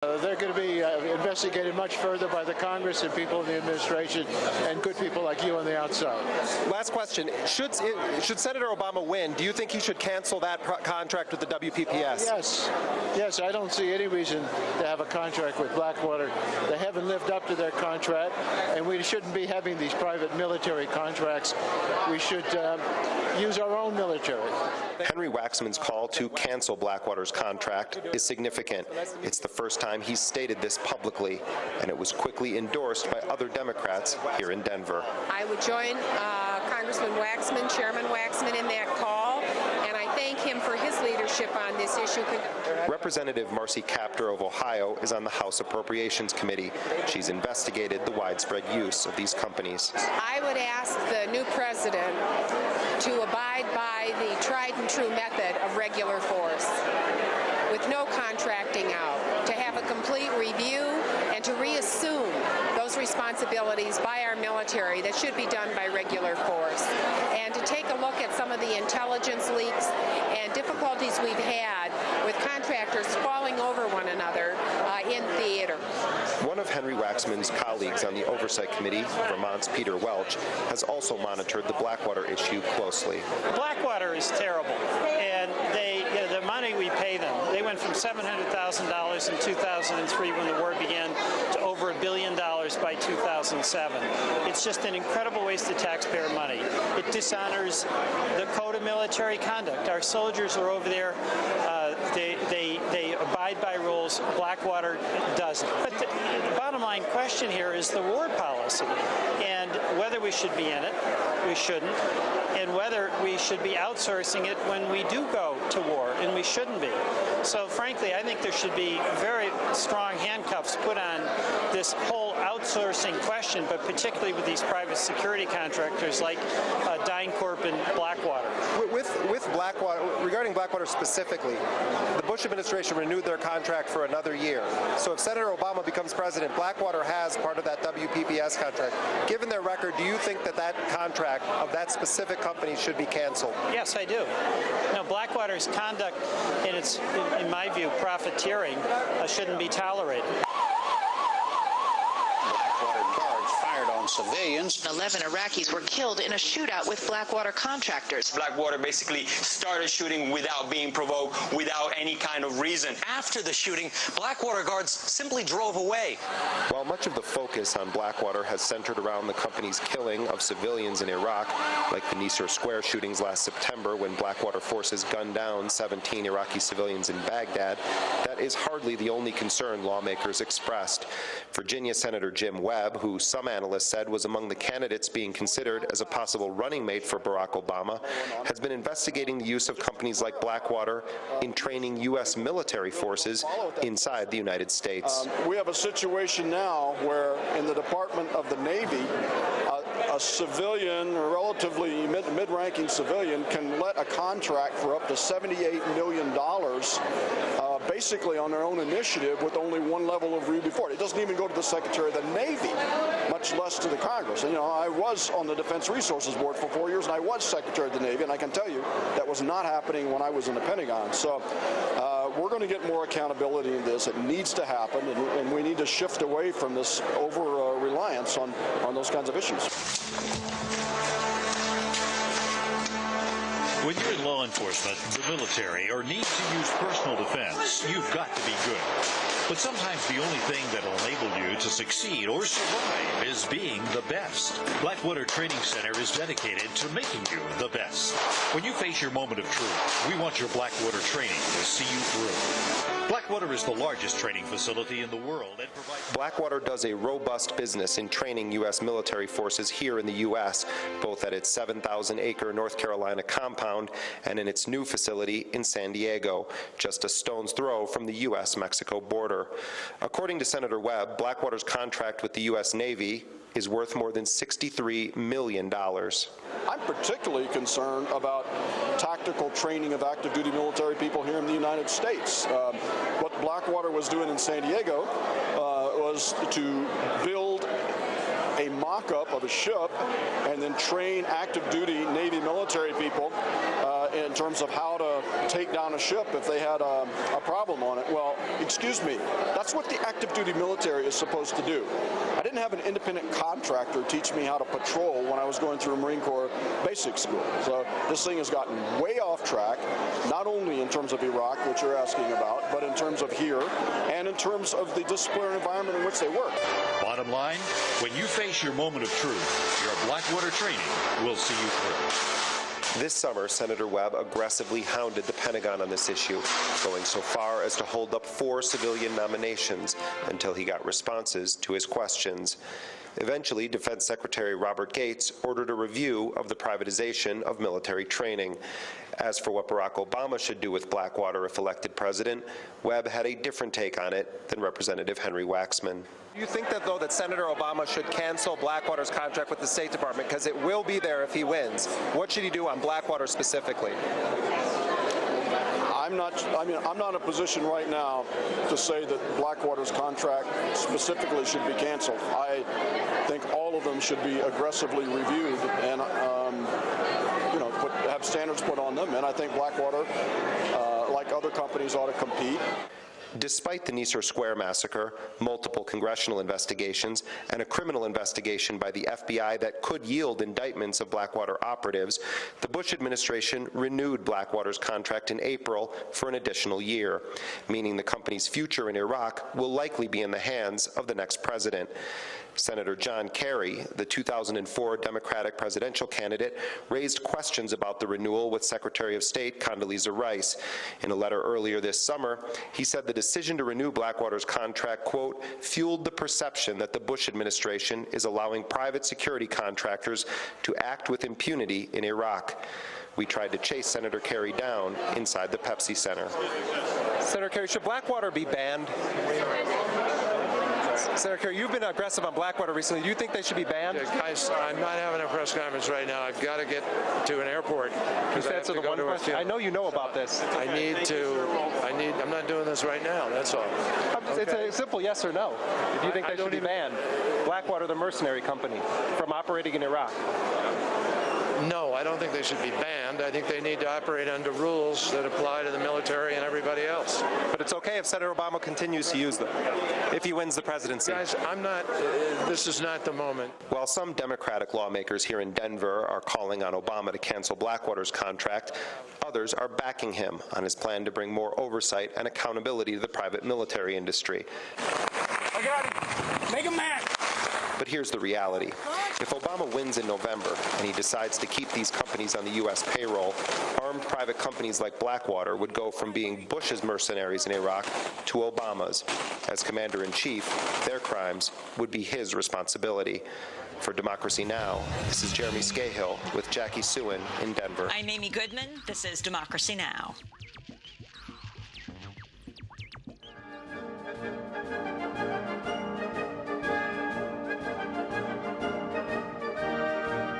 They're going to be investigated much further by the Congress and people in the administration and good people like you on the outside. Last question. Should Senator Obama win, do you think he should cancel that contract with the WPPS? Yes, I don't see any reason to have a contract with Blackwater. They haven't lived up to their contract, and we shouldn't be having these private military contracts. We should use our own military. Henry Waxman's call to cancel Blackwater's contract is significant. It's the first time he's stated this publicly, and it was quickly endorsed by other Democrats here in Denver. I would join Congressman Waxman, Chairman Waxman, in that call, and I thank him for his leadership on this issue. Representative Marcy Kaptur of Ohio is on the House Appropriations Committee. She's investigated the widespread use of these companies. I would ask the new president to abide by the tried and true method of regular force, with no contracting out, to have a complete review and to reassume those responsibilities by our military that should be done by regular force, and to take a look at some of the intelligence leaks and difficulties we've had with contractors falling over one another in theater. One of Henry Waxman's colleagues on the Oversight Committee, Vermont's Peter Welch, has also monitored the Blackwater issue closely. Blackwater is terrible, and the money we pay them, they went from $700,000 in 2003 when the war began to over $1 billion by 2007. It's just an incredible waste of taxpayer money. It dishonors the code of military conduct. Our soldiers are over there. They abide by rules. Blackwater doesn't. But the bottom line question here is the war policy, and whether we should be in it, we shouldn't, and whether we should be outsourcing it when we do go to war, and we shouldn't be. So frankly, I think there should be very strong handcuffs put on this whole outsourcing question, but particularly with these private security contractors like DynCorp and Blackwater. With Blackwater, regarding Blackwater specifically, the Bush administration renewed their contract for another year. So if Senator Obama becomes president, Blackwater has part of that WPPS contract. Given their record, do you think that that contract of that specific company should be canceled? Yes, I do. No, Blackwater's conduct and its, in my view, profiteering shouldn't be tolerated. Civilians. 11 Iraqis were killed in a shootout with Blackwater contractors. Blackwater basically started shooting without being provoked, without any kind of reason. After the shooting, Blackwater guards simply drove away. While much of the focus on Blackwater has centered around the company's killing of civilians in Iraq, like the Nicer Square shootings last September when Blackwater forces gunned down 17 Iraqi civilians in Baghdad, that is hardly the only concern lawmakers expressed. Virginia Senator Jim Webb, who some analysts said was among the candidates being considered as a possible running mate for Barack Obama, has been investigating the use of companies like Blackwater in training U.S. military forces inside the United States. We have a situation now where in the Department of the Navy, a civilian, or relatively mid-ranking civilian, can let a contract for up to $78 million basically on their own initiative with only one level of review before it. It doesn't even go to the Secretary of the Navy, much less to the Congress. And, you know, I was on the Defense Resources Board for 4 years, and I was Secretary of the Navy, and I can tell you that was not happening when I was in the Pentagon. So we're going to get more accountability in this. It needs to happen, and we need to shift away from this over-reliance on those kinds of issues. When you're in law enforcement, the military, or need to use personal defense, you've got to be good. But sometimes the only thing that'll enable you to succeed or survive is being the best. Blackwater Training Center is dedicated to making you the best. When you face your moment of truth, we want your Blackwater training to see you through. Blackwater is the largest training facility in the world and provides... Blackwater does a robust business in training U.S. military forces here in the U.S., both at its 7,000-acre North Carolina compound and in its new facility in San Diego, just a stone's throw from the U.S.-Mexico border. According to Senator Webb, Blackwater's contract with the U.S. Navy is worth more than $63 million. I'm particularly concerned about tactical training of active duty military people here in the United States. What Blackwater was doing in San Diego was to build a mock-up of a ship and then train active duty Navy military people in terms of how to take down a ship if they had a problem on it. Well, excuse me, that's what the active duty military is supposed to do. I didn't have an independent contractor teach me how to patrol when I was going through Marine Corps basic school. So this thing has gotten way off track, not only in terms of Iraq, which you're asking about, but in terms of here and in terms of the disciplinary environment in which they work. Bottom line, when you face your moment of truth, your Blackwater training will see you through. This summer, Senator Webb aggressively hounded the Pentagon on this issue, going so far as to hold up 4 civilian nominations until he got responses to his questions. Eventually, Defense Secretary Robert Gates ordered a review of the privatization of military training. As for what Barack Obama should do with Blackwater if elected president, Webb had a different take on it than Representative Henry Waxman. Do you think that, though, that Senator Obama should cancel Blackwater's contract with the State Department, because it will be there if he wins? What should he do on Blackwater specifically? I'm not in a position right now to say that Blackwater's contract specifically should be canceled. I think all of them should be aggressively reviewed and have standards put on them. And I think Blackwater, like other companies, ought to compete. Despite the Nicer Square massacre, multiple congressional investigations, and a criminal investigation by the FBI that could yield indictments of Blackwater operatives, the Bush administration renewed Blackwater's contract in April for an additional year, meaning the company's future in Iraq will likely be in the hands of the next president. Senator John Kerry, the 2004 Democratic presidential candidate, raised questions about the renewal with Secretary of State Condoleezza Rice. In a letter earlier this summer, he said the decision to renew Blackwater's contract, quote, fueled the perception that the Bush administration is allowing private security contractors to act with impunity in Iraq. We tried to chase Senator Kerry down inside the Pepsi Center. Senator Kerry, should Blackwater be banned? Senator Kerry, you've been aggressive on Blackwater recently. Do you think they should be banned? Guys, I'm not having a press conference right now. I've got to get to an airport. Just answer the one question. I know you know about this. I'm not doing this right now, that's all. It's a simple yes or no. Do you think they should be banned? Blackwater, the mercenary company, from operating in Iraq? No, I don't think they should be banned. I think they need to operate under rules that apply to the military and everybody else. But it's okay if Senator Obama continues to use them, if he wins the presidency. Guys, this is not the moment. While some Democratic lawmakers here in Denver are calling on Obama to cancel Blackwater's contract, others are backing him on his plan to bring more oversight and accountability to the private military industry. I got it. Make him mad. But here's the reality. If Obama wins in November and he decides to keep these companies on the U.S. payroll, armed private companies like Blackwater would go from being Bush's mercenaries in Iraq to Obama's. As Commander-in-Chief, their crimes would be his responsibility. For Democracy Now!, this is Jeremy Scahill with Jackie Suin in Denver. I'm Amy Goodman. This is Democracy Now!